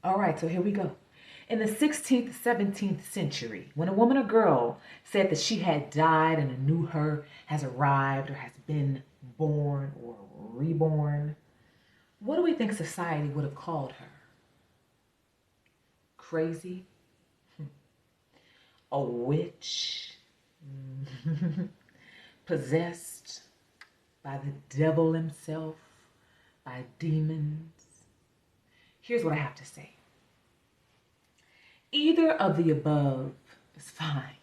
All right, so here we go. In the 16th, 17th century, when a woman or girl said that she had died and a new her has arrived or has been born or reborn, what do we think society would have called her? Crazy? A witch? Possessed by the devil himself? By demons? Here's what I have to say. Either of the above is fine.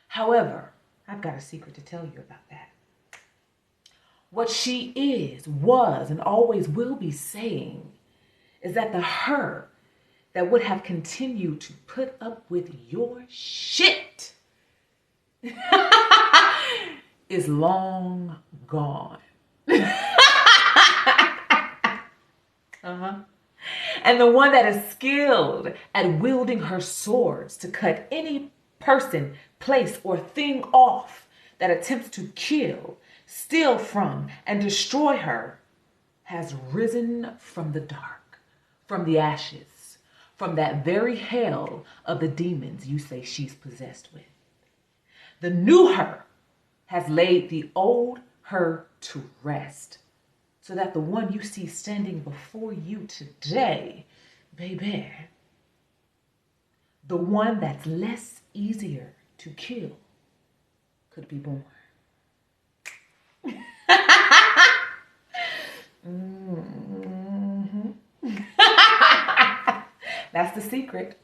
However, I've got a secret to tell you about that. What she is, was, and always will be saying is that the her that would have continued to put up with your shit is long gone. Uh-huh. And the one that is skilled at wielding her swords to cut any person, place, or thing off that attempts to kill, steal from, and destroy her has risen from the dark, from the ashes, from that very hell of the demons you say she's possessed with. The new her has laid the old her to rest, so that the one you see standing before you today, baby, the one that's less easier to kill, could be born. Mm-hmm. That's the secret.